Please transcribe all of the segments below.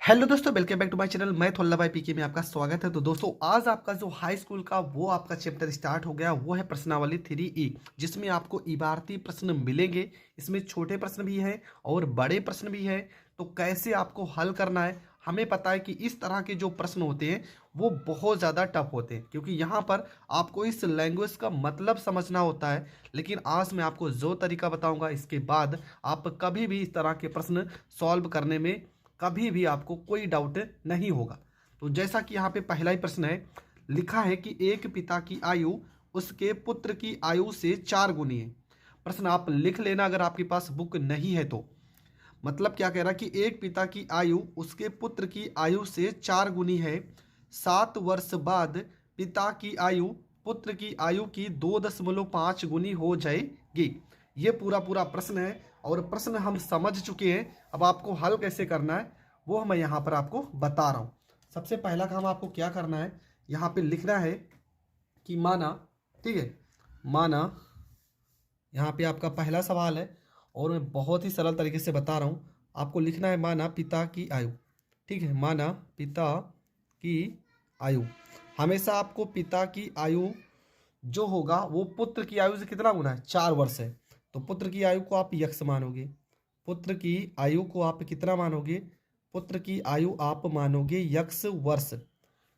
Hello दोस्तों, welcome back to my channel. मैं थोल्ला भाई पीके में आपका स्वागत है। तो दोस्तों, आज आपका जो हाई स्कूल का वो आपका चैप्टर स्टार्ट हो गया, वो है प्रश्नावली 3E, जिसमें आपको इबारती प्रश्न मिलेंगे। इसमें छोटे प्रश्न भी हैं और बड़े प्रश्न भी हैं। तो कैसे आपको हल करना है, हमें पता है कि इस तरह के जो प्रश्न होते हैं वो बहुत ज़्यादा टफ होते हैं, क्योंकि यहाँ पर आपको इस लैंग्वेज का मतलब समझना होता है। लेकिन आज मैं आपको जो तरीका बताऊँगा, इसके बाद आप कभी भी इस तरह के प्रश्न सॉल्व करने में कभी भी आपको कोई डाउट नहीं होगा। तो जैसा कि यहाँ पे पहला ही प्रश्न है, लिखा है कि एक पिता की आयु उसके पुत्र की आयु से 4 गुनी है। प्रश्न आप लिख लेना अगर आपके पास बुक नहीं है तो। मतलब क्या कह रहा है कि एक पिता की आयु उसके पुत्र की आयु से 4 गुनी है। 7 वर्ष बाद पिता की आयु पुत्र की आयु की 2.5 गुनी हो जाएगी। ये पूरा पूरा प्रश्न है और प्रश्न हम समझ चुके हैं। अब आपको हल कैसे करना है वो मैं यहाँ पर आपको बता रहा हूँ। सबसे पहला काम आपको क्या करना है, यहाँ पे लिखना है कि माना, ठीक है, माना, यहाँ पे आपका पहला सवाल है और मैं बहुत ही सरल तरीके से बता रहा हूँ। आपको लिखना है माना पिता की आयु, ठीक है, माना पिता की आयु। हमेशा आपको पिता की आयु जो होगा वो पुत्र की आयु से कितना गुना है, 4 वर्ष है। तो पुत्र की आयु को आप यक्स मानोगे, पुत्र की आयु को आप कितना मानोगे, पुत्र की आयु आप मानोगे यक्स वर्ष,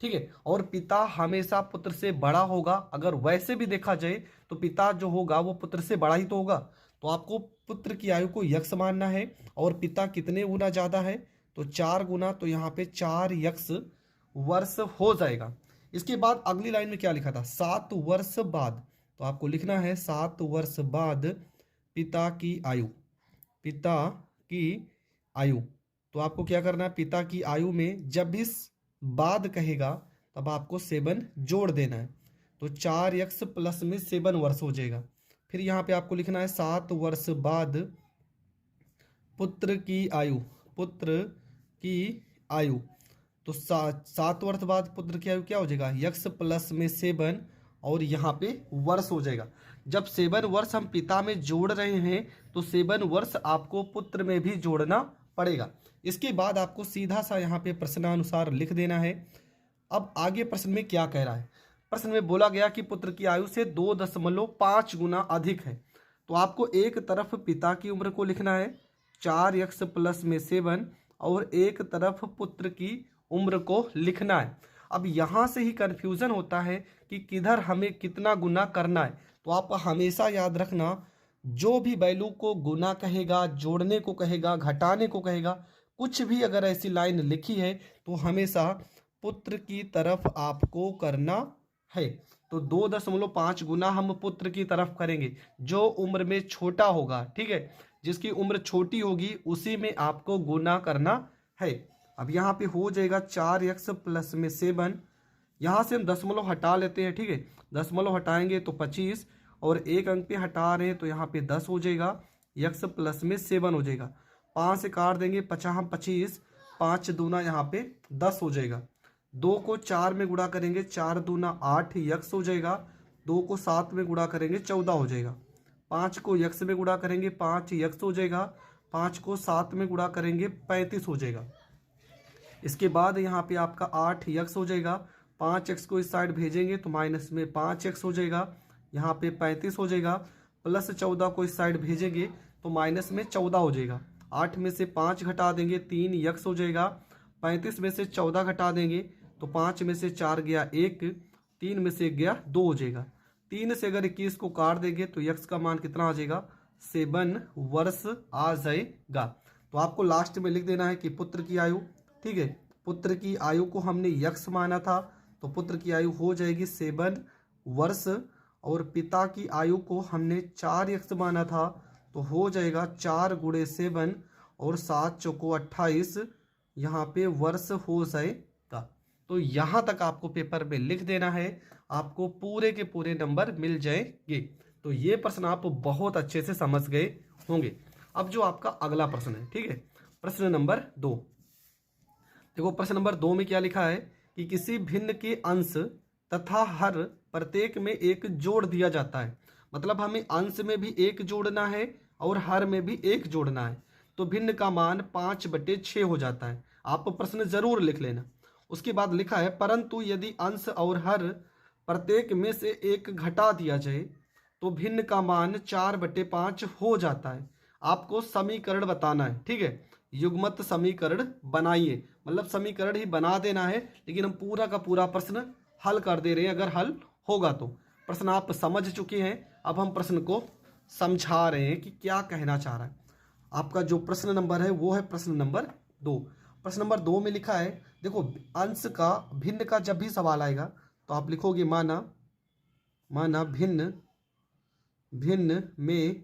ठीक है। और पिता हमेशा पुत्र से बड़ा होगा। अगर वैसे भी देखा जाए तो पिता जो होगा वो पुत्र से बड़ा ही तो होगा। तो आपको पुत्र की आयु को यक्स मानना है और पिता कितने गुना ज़्यादा है, तो 4 गुना। तो यहाँ पे 4 यक्स वर्ष हो जाएगा। इसके बाद अगली लाइन में क्या लिखा था, 7 वर्ष बाद। तो आपको लिखना है 7 वर्ष बाद पिता की आयु, पिता की आयु। तो आपको क्या करना है, पिता की आयु में जब भी बाद कहेगा तब आपको 7 जोड़ देना है। तो 4 यक्स प्लस में 7 वर्ष हो जाएगा। फिर यहाँ पे आपको लिखना है 7 वर्ष बाद पुत्र की आयु, पुत्र की आयु। तो 7 वर्ष बाद पुत्र की आयु क्या हो जाएगा, यक्स प्लस में 7 और यहाँ पे वर्ष हो जाएगा। जब 7 वर्ष हम पिता में जोड़ रहे हैं तो 7 वर्ष आपको पुत्र में भी जोड़ना पड़ेगा। इसके बाद आपको सीधा सा यहाँ पे प्रश्नानुसार लिख देना है। अब आगे प्रश्न में क्या कह रहा है, प्रश्न में बोला गया कि पुत्र की आयु से 2.5 गुना अधिक है। तो आपको एक तरफ पिता की उम्र को लिखना है 4 यक्स प्लस में 7 और एक तरफ पुत्र की उम्र को लिखना है। अब यहाँ से ही कन्फ्यूज़न होता है कि किधर हमें कितना गुना करना है। तो आप हमेशा याद रखना, जो भी वैल्यू को गुना कहेगा, जोड़ने को कहेगा, घटाने को कहेगा, कुछ भी अगर ऐसी लाइन लिखी है तो हमेशा पुत्र की तरफ आपको करना है। तो 2.5 गुना हम पुत्र की तरफ करेंगे, जो उम्र में छोटा होगा, ठीक है, जिसकी उम्र छोटी होगी उसी में आपको गुना करना है। अब यहाँ पे हो जाएगा 4 यक्स प्लस में 7। यहाँ से हम दशमलव हटा लेते हैं, ठीक है, दशमलव हटाएंगे तो 25 और एक अंक पे हटा रहे हैं तो यहाँ पे 10 हो जाएगा, यक्स प्लस में 7 हो जाएगा। 5 से काट देंगे, 25, 5 दूना यहाँ पे 10 हो जाएगा। 2 को 4 में गुणा करेंगे, 4 दूना 8 यक्स हो जाएगा। 2 को 7 में गुणा करेंगे 14 हो जाएगा। 5 को यक्स में गुणा करेंगे 5 यक्स हो जाएगा। 5 को 7 में गुणा करेंगे 35 हो जाएगा। इसके बाद यहाँ पे आपका 8 यक्स हो जाएगा। 5 एक्स को इस साइड भेजेंगे तो माइनस में 5 एक्स हो जाएगा, यहाँ पे 35 हो जाएगा। प्लस 14 को इस साइड भेजेंगे तो माइनस में 14 हो जाएगा। 8 में से 5 घटा देंगे 3 यक्स हो जाएगा। 35 में से 14 घटा देंगे तो 5 में से 4 गया 1, 3 में से 1 गया 2 हो जाएगा। 3 से अगर 21 को काट देंगे तो यक्स का मान कितना आ जाएगा, 7 वर्ष आ जाएगा। तो आपको लास्ट में लिख देना है कि पुत्र की आयु, ठीक है, पुत्र की आयु को हमने यक्स माना था तो पुत्र की आयु हो जाएगी 7 वर्ष, और पिता की आयु को हमने 4 यक्स माना था तो हो जाएगा 4 गुणे 7 और 7 चौको 28, यहाँ पे वर्ष हो जाएगा। तो यहाँ तक आपको पेपर में लिख देना है, आपको पूरे के पूरे नंबर मिल जाएंगे। तो ये प्रश्न आप बहुत अच्छे से समझ गए होंगे। अब जो आपका अगला प्रश्न है, ठीक है, प्रश्न नंबर 2। देखो प्रश्न नंबर 2 में क्या लिखा है कि किसी भिन्न के अंश तथा हर प्रत्येक में एक जोड़ दिया जाता है। मतलब हमें अंश में भी एक जोड़ना है और हर में भी एक जोड़ना है। तो भिन्न का मान 5/6 हो जाता है। आप प्रश्न जरूर लिख लेना। उसके बाद लिखा है परंतु यदि अंश और हर प्रत्येक में से एक घटा दिया जाए तो भिन्न का मान 4/5 हो जाता है। आपको समीकरण बताना है, ठीक है। युग्मत समीकरण बनाइए, मतलब समीकरण ही बना देना है, लेकिन हम पूरा का पूरा प्रश्न हल कर दे रहे हैं अगर हल होगा तो। प्रश्न आप समझ चुके हैं, अब हम प्रश्न को समझा रहे हैं कि क्या कहना चाह रहा है। आपका जो प्रश्न नंबर है वो है प्रश्न नंबर 2। प्रश्न नंबर 2 में लिखा है, देखो अंश का भिन्न का जब भी सवाल आएगा तो आप लिखोगे माना भिन्न में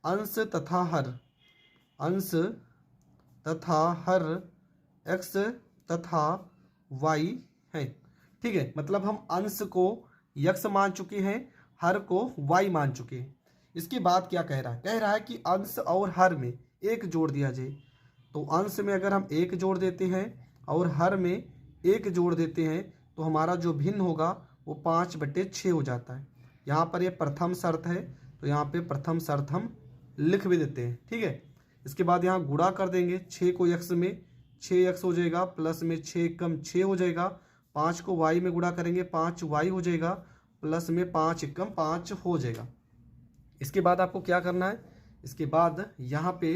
अंश तथा हर x तथा y है, ठीक है। मतलब हम अंश को x मान चुके हैं, हर को y मान चुके हैं। इसके बाद क्या कह रहा है कि अंश और हर में एक जोड़ दिया जाए। तो अंश में अगर हम एक जोड़ देते हैं और हर में एक जोड़ देते हैं तो हमारा जो भिन्न होगा वो 5/6 हो जाता है। यहाँ पर ये प्रथम शर्त है, तो यहाँ पे प्रथम शर्त हम लिख भी देते हैं, ठीक है। इसके बाद यहाँ गुणा कर देंगे, 6 को x में 6x हो जाएगा, प्लस में 6 कम 6 हो जाएगा, 5 को y में गुणा करेंगे 5y हो जाएगा, प्लस में 5 कम 5 हो जाएगा। इसके बाद आपको क्या करना है, इसके बाद यहाँ पे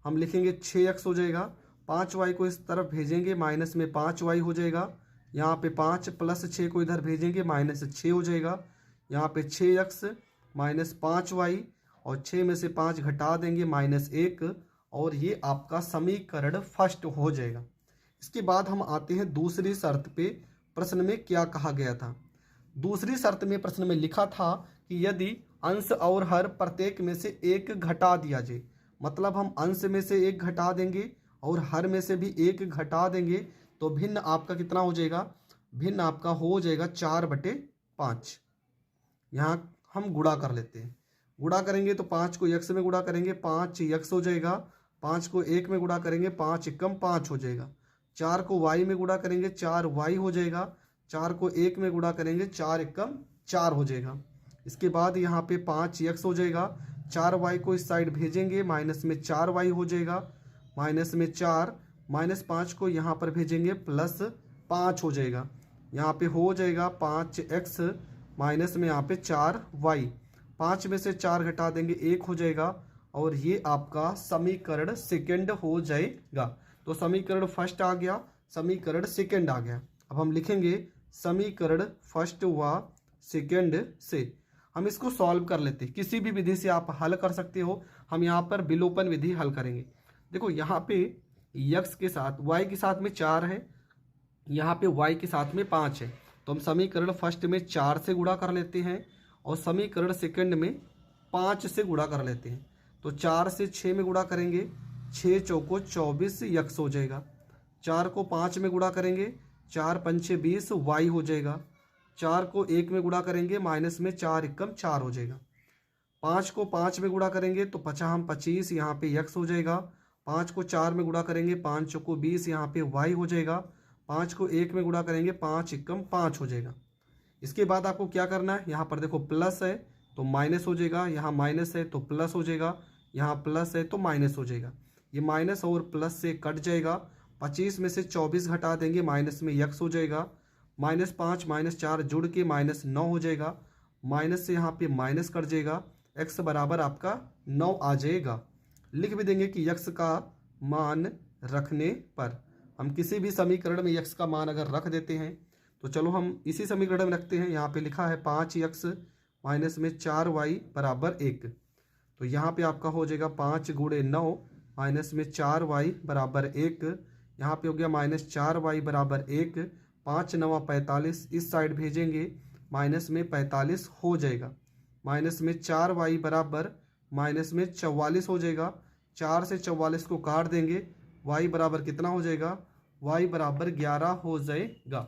हम लिखेंगे 6x हो जाएगा, 5y को इस तरफ भेजेंगे माइनस में 5y हो जाएगा, यहाँ पे 5 प्लस 6 को इधर भेजेंगे माइनस 6 हो जाएगा, यहाँ पे 6x माइनस 5y और 6 में से 5 घटा देंगे -1, और ये आपका समीकरण फर्स्ट हो जाएगा। इसके बाद हम आते हैं दूसरी शर्त पे। प्रश्न में क्या कहा गया था, दूसरी शर्त में प्रश्न में लिखा था कि यदि अंश और हर प्रत्येक में से एक घटा दिया जाए, मतलब हम अंश में से एक घटा देंगे और हर में से भी एक घटा देंगे तो भिन्न आपका कितना हो जाएगा, भिन्न आपका हो जाएगा 4/5। यहाँ हम गुणा कर लेते हैं, गुणा करेंगे तो 5 को x में गुणा करेंगे 5x हो जाएगा, 5 को 1 में गुणा करेंगे 5 कम 5 हो जाएगा, 4 को y में गुणा करेंगे 4y हो जाएगा, 4 को 1 में गुणा करेंगे 4 कम 4 हो जाएगा। इसके बाद यहाँ पे 5x हो जाएगा, 4y को इस साइड भेजेंगे माइनस में 4y हो जाएगा, माइनस में 4 -5 को यहाँ पर भेजेंगे प्लस 5 हो जाएगा, यहाँ पे हो जाएगा 5x माइनस में यहाँ पे 4y, 5 में से 4 घटा देंगे 1 हो जाएगा, और ये आपका समीकरण सेकंड हो जाएगा। तो समीकरण फर्स्ट आ गया, समीकरण सेकंड आ गया। अब हम लिखेंगे समीकरण फर्स्ट व सेकंड से हम इसको सॉल्व कर लेते हैं। किसी भी विधि से आप हल कर सकते हो, हम यहाँ पर विलोपन विधि हल करेंगे। देखो यहाँ पे x के साथ y के साथ में 4 है, यहाँ पे y के साथ में 5 है, तो हम समीकरण फर्स्ट में 4 से गुणा कर लेते हैं और समीकरण सेकंड में 5 से गुणा कर लेते हैं। तो 4 से 6 में गुणा करेंगे, 6 चौको 24 x हो जाएगा, 4 को 5 में गुणा करेंगे 4 पंचे 20 y हो जाएगा, 4 को 1 में गुणा करेंगे माइनस में 4 एकम 4 हो जाएगा, 5 को 5 में गुणा करेंगे तो 25 यहाँ पे x हो जाएगा, 5 को 4 में गुणा करेंगे 5 चौको 20 यहाँ पे y हो जाएगा, 5 को 1 में गुणा करेंगे 5 एकम 5 हो जाएगा। इसके बाद आपको क्या करना है, यहाँ पर देखो प्लस है तो माइनस हो जाएगा, यहाँ माइनस है तो प्लस हो जाएगा, यहाँ प्लस है तो माइनस हो जाएगा, ये माइनस और प्लस से कट जाएगा, 25 में से 24 घटा देंगे माइनस में x हो जाएगा, -5 -4 जुड़ के -9 हो जाएगा, माइनस से यहाँ पे माइनस कट जाएगा, x बराबर आपका 9 आ जाएगा। लिख भी देंगे कि x का मान रखने पर, हम किसी भी समीकरण में x का मान अगर रख देते हैं तो चलो हम इसी समीकरण में रखते हैं। यहाँ पे लिखा है 5x माइनस में 4y बराबर 1, तो यहाँ पे आपका हो जाएगा 5 गुणे 9 माइनस में 4y बराबर 1, यहाँ पे हो गया -4y बराबर 1, 5 9 45 इस साइड भेजेंगे माइनस में 45 हो जाएगा, माइनस में 4y बराबर माइनस में 44 हो जाएगा, 4 से 44 को काट देंगे, y बराबर कितना हो जाएगा, y बराबर 11 हो जाएगा।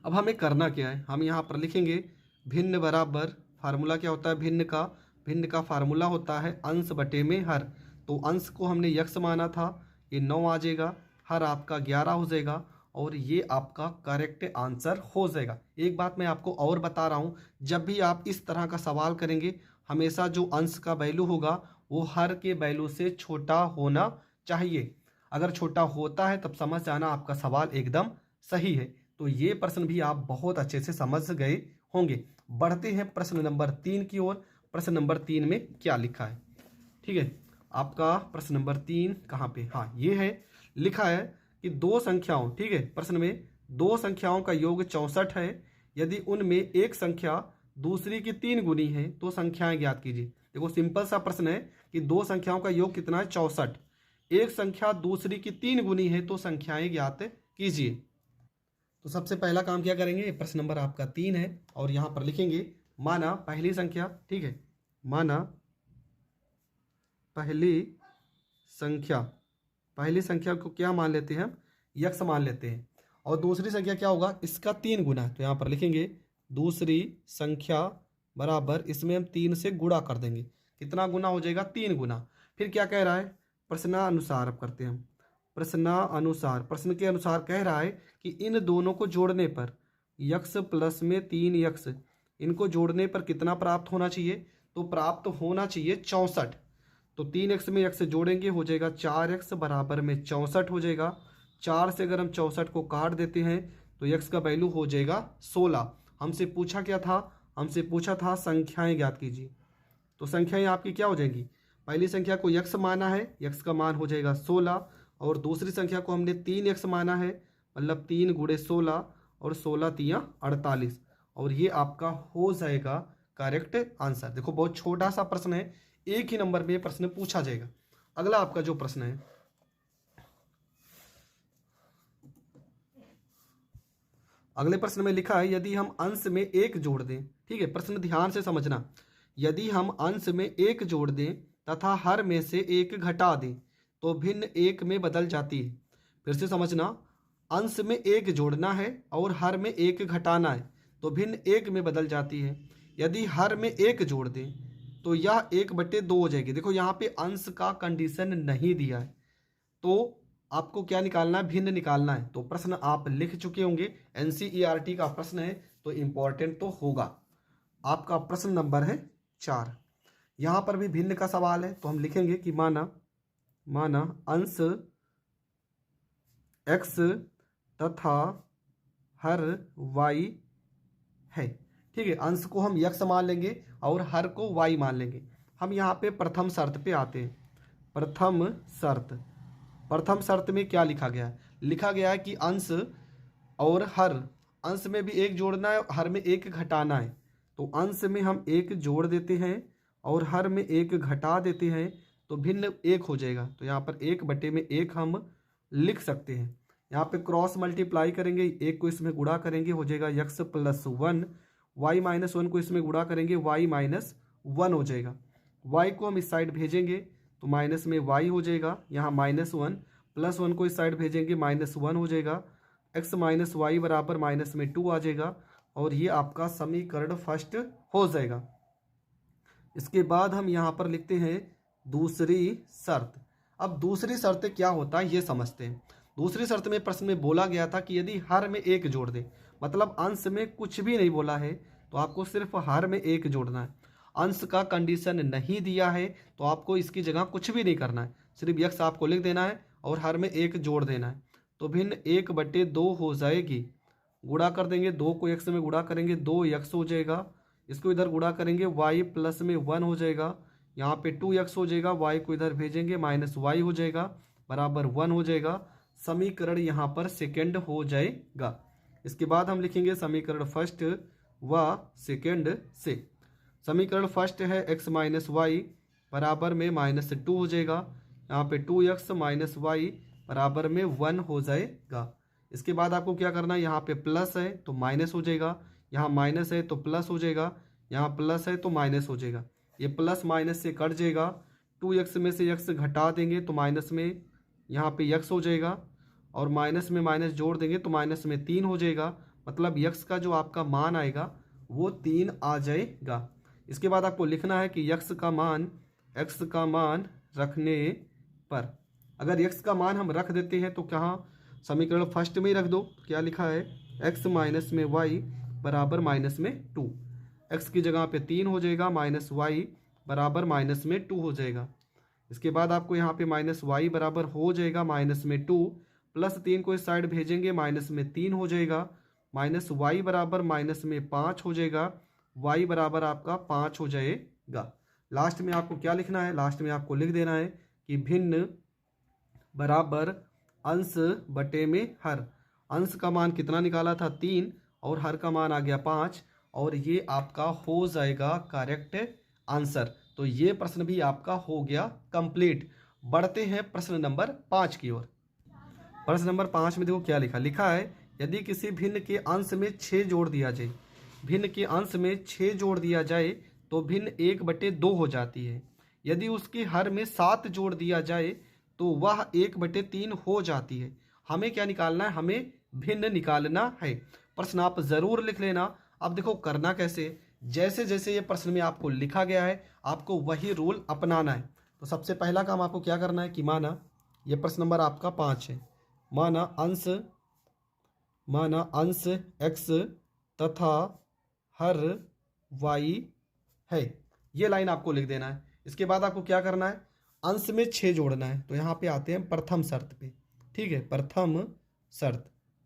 अब हमें करना क्या है, हम यहाँ पर लिखेंगे भिन्न बराबर, फार्मूला क्या होता है भिन्न का फार्मूला होता है अंश बटे में हर। तो अंश को हमने x माना था, ये 9 आ जाएगा, हर आपका 11 हो जाएगा, और ये आपका करेक्ट आंसर हो जाएगा। एक बात मैं आपको और बता रहा हूँ, जब भी आप इस तरह का सवाल करेंगे हमेशा जो अंश का वैल्यू होगा वो हर के वैल्यू से छोटा होना चाहिए। अगर छोटा होता है तब समझ जाना आपका सवाल एकदम सही है। तो ये प्रश्न भी आप बहुत अच्छे से समझ गए होंगे। बढ़ते हैं प्रश्न नंबर 3 की ओर। प्रश्न नंबर 3 में क्या लिखा है, ठीक है। आपका प्रश्न नंबर 3 कहाँ पे, हाँ ये है, लिखा है कि दो संख्याओं, ठीक है, प्रश्न में दो संख्याओं का योग 64 है। यदि उनमें एक संख्या दूसरी की 3 गुनी है तो संख्याएं ज्ञात कीजिए। देखो सिंपल सा प्रश्न है कि दो संख्याओं का योग कितना है, 64। एक संख्या दूसरी की 3 गुनी है तो संख्याएं ज्ञात कीजिए। तो सबसे पहला काम क्या करेंगे, प्रश्न नंबर आपका 3 है और यहाँ पर लिखेंगे माना पहली संख्या, ठीक है, माना पहली संख्या को क्या मान लेते हैं हम, यक्स मान लेते हैं। और दूसरी संख्या क्या होगा, इसका 3 गुना। तो यहाँ पर लिखेंगे दूसरी संख्या बराबर, इसमें हम 3 से गुणा कर देंगे। कितना गुना हो जाएगा, 3 गुना। फिर क्या कह रहा है, प्रश्नानुसार अब करते हैं हम। प्रश्नानुसार, प्रश्न के अनुसार कह रहा है कि इन दोनों को जोड़ने पर यक्स प्लस में 3 यक्स, इनको जोड़ने पर कितना प्राप्त होना चाहिए, तो प्राप्त होना चाहिए 64। तो 3x में x जोड़ेंगे हो जाएगा 4x बराबर में 64 हो जाएगा। 4 से अगर हम 64 को काट देते हैं तो x का वैल्यू हो जाएगा 16। हमसे पूछा क्या था, हमसे पूछा था संख्याएं ज्ञात कीजिए। तो संख्याएं आपकी क्या हो जाएंगी, पहली संख्या को x माना है, x का मान हो जाएगा 16, और दूसरी संख्या को हमने 3x माना है, मतलब 3 गुणे 16 और 16 तियाँ 48, और ये आपका हो जाएगा करेक्ट आंसर। देखो बहुत छोटा सा प्रश्न है, एक ही नंबर में प्रश्न पूछा जाएगा। अगला आपका जो प्रश्न है, अगले प्रश्न में लिखा है यदि हम अंश में 1 जोड़ दें, ठीक है, प्रश्न ध्यान से समझना। यदि हम अंश में 1 जोड़ दें तथा हर में से 1 घटा दें तो भिन्न 1 में बदल जाती है। फिर से समझना, अंश में 1 जोड़ना है और हर में 1 घटाना है तो भिन्न 1 में बदल जाती है। यदि हर में 1 जोड़ दें तो यह 1/2 हो जाएगी। देखो यहाँ पे अंश का कंडीशन नहीं दिया है, तो आपको क्या निकालना है, भिन्न निकालना है। तो प्रश्न आप लिख चुके होंगे, एनसीईआरटी का प्रश्न है तो इंपॉर्टेंट तो होगा। आपका प्रश्न नंबर है 4। यहाँ पर भी भिन्न का सवाल है, तो हम लिखेंगे कि माना अंश x तथा हर y है, ठीक है। अंश को हम x मान लेंगे और हर को y मान लेंगे। हम यहाँ पे प्रथम शर्त पे आते हैं। प्रथम शर्त में क्या लिखा गया है, लिखा गया है कि अंश और हर, अंश में भी 1 जोड़ना है, हर में 1 घटाना है। तो अंश में हम 1 जोड़ देते हैं और हर में 1 घटा देते हैं तो भिन्न 1 हो जाएगा। तो यहाँ पर 1/1 हम लिख सकते हैं। यहाँ पे क्रॉस मल्टीप्लाई करेंगे, 1 को इसमें गुणा करेंगे हो जाएगा x + 1, y-1 को इसमें गुणा करेंगे y-1 हो जाएगा। y को हम इस साइड भेजेंगे तो माइनस में y हो जाएगा, यहाँ -1, +1 को इस साइड भेजेंगे -1 हो जाएगा। x - y बराबर -2 आ जाएगा और ये आपका समीकरण फर्स्ट हो जाएगा। इसके बाद हम यहाँ पर लिखते हैं दूसरी शर्त। अब दूसरी शर्त क्या होता है ये समझते हैं। दूसरी शर्त में प्रश्न में बोला गया था कि यदि हर में 1 जोड़ दे, मतलब अंश में कुछ भी नहीं बोला है तो आपको सिर्फ हर में 1 जोड़ना है। अंश का कंडीशन नहीं दिया है तो आपको इसकी जगह कुछ भी नहीं करना है, सिर्फ यक्स आपको लिख देना है और हर में 1 जोड़ देना है। तो भिन्न 1/2 हो जाएगी। गुणा कर देंगे, 2 को x में गुणा करेंगे 2x हो जाएगा। इसको इधर गुणा करेंगे y + में 1 हो जाएगा, यहाँ पे 2x हो जाएगा। y को इधर भेजेंगे -y हो जाएगा बराबर 1 हो जाएगा। समीकरण यहाँ पर सेकंड हो जाएगा। इसके बाद हम लिखेंगे समीकरण फर्स्ट व सेकंड से। समीकरण फर्स्ट है x - y बराबर में -2 हो जाएगा, यहाँ पे 2x - y बराबर में 1 हो जाएगा। इसके बाद आपको क्या करना है, यहाँ पे प्लस है तो माइनस हो जाएगा, यहाँ माइनस है तो प्लस हो जाएगा, यहाँ प्लस है तो माइनस हो जाएगा। ये प्लस माइनस से कट जाएगा, 2x में से x घटा देंगे तो माइनस में यहाँ पे x हो जाएगा, और माइनस में माइनस जोड़ देंगे तो माइनस में 3 हो जाएगा। मतलब x का जो आपका मान आएगा वो 3 आ जाएगा। इसके बाद आपको लिखना है कि x का मान रखने पर, अगर x का मान हम रख देते हैं तो कहाँ, समीकरण फर्स्ट में ही रख दो। क्या लिखा है, x - y बराबर -2, x की जगह पे 3 हो जाएगा, -y बराबर -2 हो जाएगा। इसके बाद आपको यहाँ पे माइनस वाई बराबर हो जाएगा माइनस में 2, प्लस 3 को इस साइड भेजेंगे माइनस में 3 हो जाएगा, माइनस वाई बराबर माइनस में 5 हो जाएगा, वाई बराबर आपका 5 हो जाएगा। लास्ट में आपको क्या लिखना है, लास्ट में आपको लिख देना है कि भिन्न बराबर अंश बटे में हर। अंश का मान कितना निकाला था 3 और हर का मान आ गया 5, और ये आपका हो जाएगा करेक्ट आंसर। तो ये प्रश्न भी आपका हो गया कंप्लीट। बढ़ते हैं प्रश्न नंबर 5 की ओर। प्रश्न नंबर 5 में देखो क्या लिखा है, यदि किसी भिन्न के अंश में 6 जोड़ दिया जाए, भिन्न के अंश में 6 जोड़ दिया जाए तो भिन्न 1/2 हो जाती है। यदि उसके हर में 7 जोड़ दिया जाए तो वह 1/3 हो जाती है। हमें क्या निकालना है, हमें भिन्न निकालना है। प्रश्न आप जरूर लिख लेना। अब देखो करना कैसे, जैसे जैसे ये प्रश्न में आपको लिखा गया है आपको वही रूल अपनाना है। तो सबसे पहला काम आपको क्या करना है कि माना ये प्रश्न नंबर आपका 5 है, माना अंश x तथा हर y है, ये लाइन आपको लिख देना है। इसके बाद आपको क्या करना है, अंश में 6 जोड़ना है। तो यहाँ पे आते हैं प्रथम शर्त पे, ठीक है।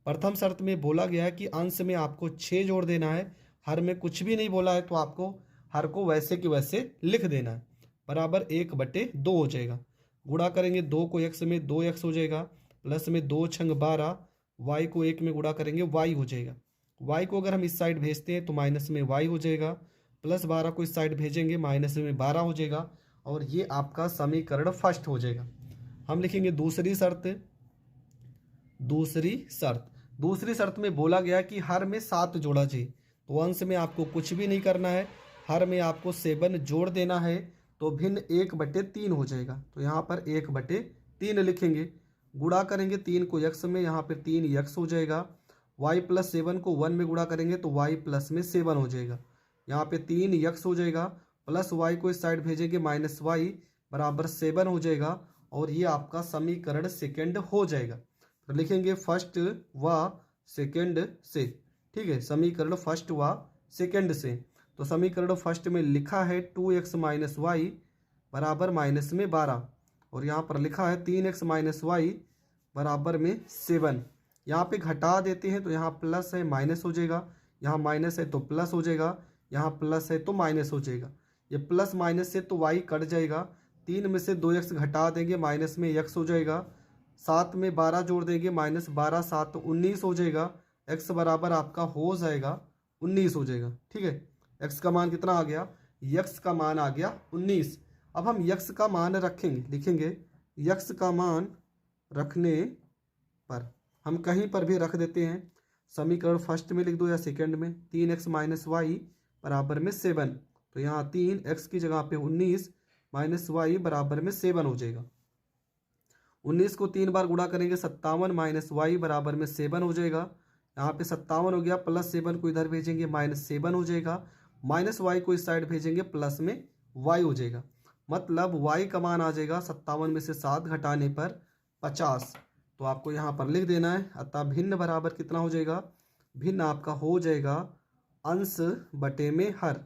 प्रथम शर्त में बोला गया है कि अंश में आपको 6 जोड़ देना है, हर में कुछ भी नहीं बोला है तो आपको हर को वैसे कि वैसे लिख देना है। बराबर 1/2 हो जाएगा। गुणा करेंगे 2 को x में 2x हो जाएगा, प्लस में 2 छंग 12, y को 1 में गुणा करेंगे y हो जाएगा। y को अगर हम इस साइड भेजते हैं तो माइनस में y हो जाएगा, प्लस 12 को इस साइड भेजेंगे माइनस में 12 हो जाएगा, और ये आपका समीकरण फर्स्ट हो जाएगा। हम लिखेंगे दूसरी शर्त में बोला गया कि हर में 7 जोड़ा चाहिए। तो अंश में आपको कुछ भी नहीं करना है, हर में आपको 7 जोड़ देना है, तो भिन्न 1/3 हो जाएगा। तो यहाँ पर 1/3 लिखेंगे। गुणा करेंगे 3 को x में, यहाँ पर 3x हो जाएगा। y प्लस 7 को 1 में गुणा करेंगे तो y प्लस में 7 हो जाएगा। यहाँ पे 3x हो जाएगा, प्लस y को इस साइड भेजेंगे माइनस y बराबर 7 हो जाएगा, और ये आपका समीकरण सेकंड हो जाएगा। तो लिखेंगे फर्स्ट व सेकंड से, ठीक है, समीकरण फर्स्ट व सेकंड से। तो समीकरण फर्स्ट में लिखा है 2x माइनस वाई बराबर माइनस में 12, और यहाँ पर लिखा है 3x माइनस वाई बराबर में 7। यहाँ पे घटा देते हैं तो यहाँ प्लस है माइनस हो जाएगा, यहाँ माइनस है तो प्लस हो जाएगा, यहाँ प्लस है तो माइनस हो जाएगा। ये प्लस माइनस से तो y कट जाएगा, 3 में से 2x घटा देंगे माइनस में x हो जाएगा, 7 में 12 जोड़ देंगे माइनस 12 7 19 हो जाएगा। x बराबर आपका हो जाएगा 19 हो जाएगा, ठीक है। x का मान कितना आ गया, x का मान आ गया 19। अब हम x का मान रखेंगे, लिखेंगे x का मान रखने पर हम कहीं पर भी रख देते हैं, समीकरण फर्स्ट में लिख दो या सेकंड में, 3x माइनस वाई बराबर में 7। तो यहाँ 3x की जगह पे 19 माइनस वाई बराबर में 7 हो जाएगा। 19 को 3 बार गुणा करेंगे 57 माइनस वाई बराबर में 7 हो जाएगा। यहाँ पे 57 हो गया, प्लस 7 को इधर भेजेंगे माइनस 7 हो जाएगा, माइनस वाई को इस साइड भेजेंगे प्लस में y हो जाएगा। मतलब y का मान आ जाएगा 57 में से 7 घटाने पर 50। तो आपको यहाँ पर लिख देना है, अतः भिन्न बराबर कितना हो जाएगा, भिन्न आपका हो जाएगा अंश बटे में हर।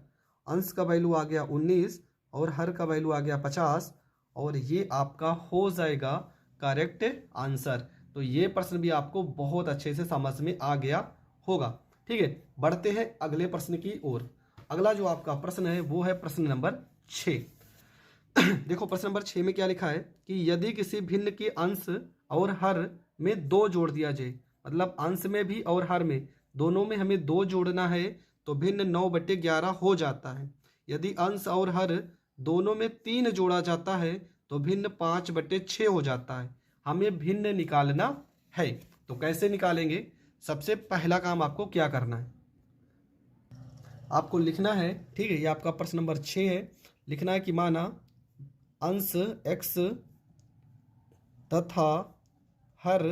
अंश का वैल्यू आ गया 19 और हर का वैल्यू आ गया 50, और ये आपका हो जाएगा करेक्ट आंसर। तो ये प्रश्न भी आपको बहुत अच्छे से समझ में आ गया होगा, ठीक है। बढ़ते हैं अगले प्रश्न की ओर। अगला जो आपका प्रश्न है वो है प्रश्न नंबर 6। देखो प्रश्न नंबर 6 में क्या लिखा है कि यदि किसी भिन्न के अंश और हर में 2 जोड़ दिया जाए, मतलब अंश में भी और हर में दोनों में हमें 2 जोड़ना है, तो भिन्न 9/11 हो जाता है। यदि अंश और हर दोनों में 3 जोड़ा जाता है तो भिन्न 5/6 हो जाता है। हमें भिन्न निकालना है। तो कैसे निकालेंगे, सबसे पहला काम आपको क्या करना है, आपको लिखना है, ठीक है, ये आपका प्रश्न नंबर 6 है। लिखना है कि माना अंश x तथा हर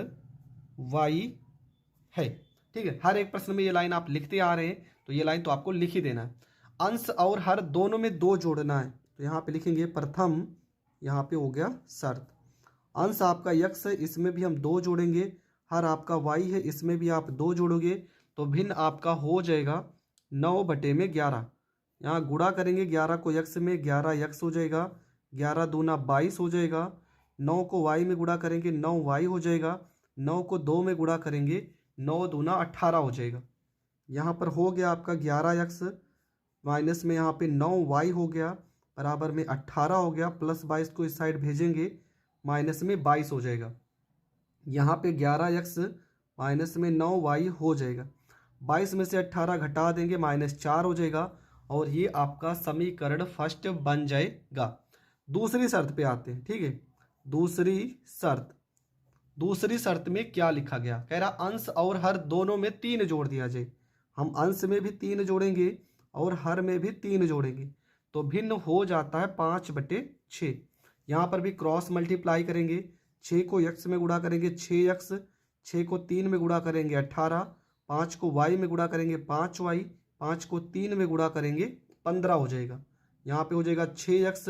y है, ठीक है। हर एक प्रश्न में ये लाइन आप लिखते आ रहे हैं, तो ये लाइन तो आपको लिख ही देना है। अंश और हर दोनों में 2 जोड़ना है, तो यहाँ पे लिखेंगे प्रथम, यहाँ पे हो गया शर्त। अंश आपका x है, इसमें भी हम 2 जोड़ेंगे, हर आपका y है, इसमें भी आप 2 जोड़ोगे, तो भिन्न आपका हो जाएगा 9/11। यहाँ गुणा करेंगे 11 को x में, 11x हो जाएगा, 11 दूना 22 हो जाएगा। 9 को y में गुणा करेंगे 9y हो जाएगा। 9 को 2 में गुणा करेंगे 9 दूना 18 हो जाएगा। यहाँ पर हो गया आपका 11x माइनस में यहाँ पे 9y हो गया बराबर में 18 हो गया, प्लस 22 को इस साइड भेजेंगे माइनस में 22 हो जाएगा। यहाँ पे 11x माइनस में 9y हो जाएगा। 22 में से 18 घटा देंगे -4 हो जाएगा और ये आपका समीकरण फर्स्ट बन जाएगा। दूसरी शर्त पे आते हैं, ठीक है। दूसरी शर्त में क्या लिखा गया, कह रहा अंश और हर दोनों में 3 जोड़ दिया जाए। हम अंश में भी 3 जोड़ेंगे और हर में भी 3 जोड़ेंगे तो भिन्न हो जाता है 5/6। यहाँ पर भी क्रॉस मल्टीप्लाई करेंगे। 6 को x में गुणा करेंगे 6x, 6 को 3 में गुणा करेंगे 18, 5 को y में गुणा करेंगे 5y, 5 को 3 में गुणा करेंगे 15 हो जाएगा। यहाँ पे हो जाएगा 6x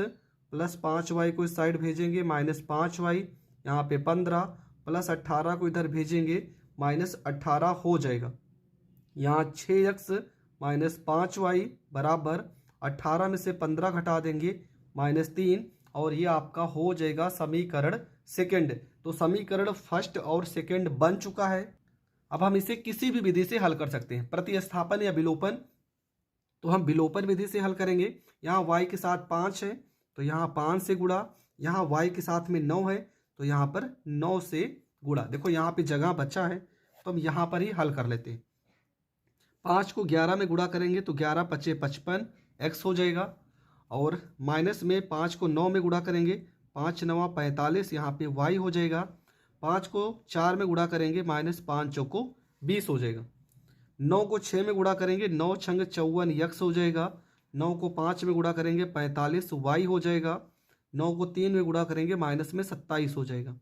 प्लस 5y को इस साइड भेजेंगे -5y, यहाँ पे 15 प्लस 18 को इधर भेजेंगे -18 हो जाएगा। यहाँ 6x माइनस 5y बराबर 18 में से 15 घटा देंगे -3 और ये आपका हो जाएगा समीकरण सेकंड। तो समीकरण फर्स्ट और सेकंड बन चुका है। अब हम इसे किसी भी विधि से हल कर सकते हैं, प्रतिस्थापन या विलोपन। तो हम विलोपन विधि से हल करेंगे। यहाँ y के साथ 5 है तो यहाँ 5 से गुणा, यहाँ y के साथ में 9 है तो यहाँ पर 9 से गुणा। देखो यहाँ पे जगह बचा है तो हम यहाँ पर ही हल कर लेते हैं। 5 को 11 में गुणा करेंगे तो 11 × 5 = 55 x हो जाएगा और माइनस में 5 को 9 में गुणा करेंगे 5 × 9 = 45, यहाँ पे y हो जाएगा। 5 को 4 में गुणा करेंगे -5 × 4 = 20 हो जाएगा। 9 को 6 में गुणा करेंगे 9 × 6 = 54 x हो जाएगा। 9 को 5 में गुणा करेंगे 45 y हो जाएगा। 9 को 3 में गुणा करेंगे -27 हो जाएगा।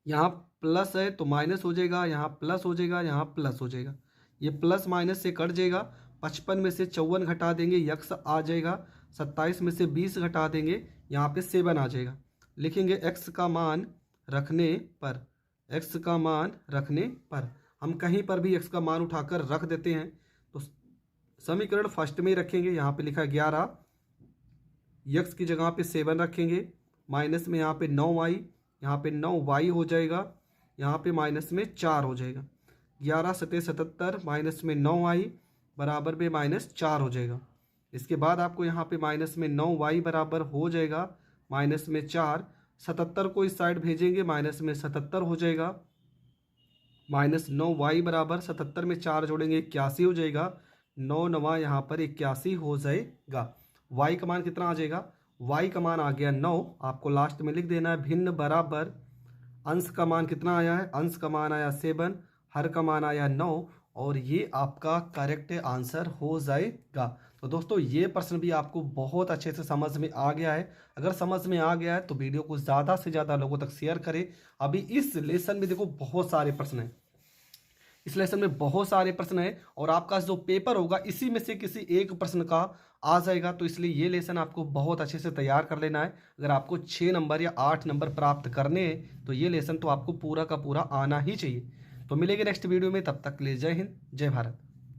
यहाँ प्लस है तो माइनस हो जाएगा, यहाँ प्लस हो जाएगा, यहाँ प्लस हो जाएगा। ये प्लस माइनस से कट जाएगा। 55 में से 54 घटा देंगे x आ जाएगा। 27 में से 20 घटा देंगे, यहाँ पे 7 आ जाएगा। लिखेंगे x का मान रखने पर हम कहीं पर भी x का मान उठाकर रख देते हैं तो समीकरण फर्स्ट में ही रखेंगे। यहाँ पे लिखा 11, x की जगह पे 7 रखेंगे, माइनस में यहाँ पे 9y, यहाँ पे 9y हो जाएगा, यहाँ पे माइनस में 4 हो जाएगा। 11 × 7 = 77, माइनस में 9y बराबर में -4 हो जाएगा। इसके बाद आपको यहाँ पे माइनस में 9y बराबर हो जाएगा -4। 77 को इस साइड भेजेंगे माइनस में 77 हो जाएगा। -9y बराबर 77 में 4 जोड़ेंगे 81 हो जाएगा। 9 9 यहाँ पर 81 हो जाएगा। y का मान कितना आ जाएगा, y का मान आ गया 9। आपको लास्ट में लिख देना है भिन्न बराबर अंश का मान कितना आया है, अंश का मान आया 7, हर का मान आया 9 और ये आपका करेक्ट आंसर हो जाएगा। तो दोस्तों ये प्रश्न भी आपको बहुत अच्छे से समझ में आ गया है। अगर समझ में आ गया है तो वीडियो को ज़्यादा से ज़्यादा लोगों तक शेयर करें। अभी इस लेसन में देखो बहुत सारे प्रश्न हैं, इस लेसन में बहुत सारे प्रश्न हैं और आपका जो पेपर होगा इसी में से किसी एक प्रश्न का आ जाएगा। तो इसलिए ये लेसन आपको बहुत अच्छे से तैयार कर लेना है। अगर आपको 6 नंबर या 8 नंबर प्राप्त करने हैं तो ये लेसन तो आपको पूरा का पूरा आना ही चाहिए। तो मिलेंगे नेक्स्ट वीडियो में, तब तक के लिए जय हिंद जय भारत।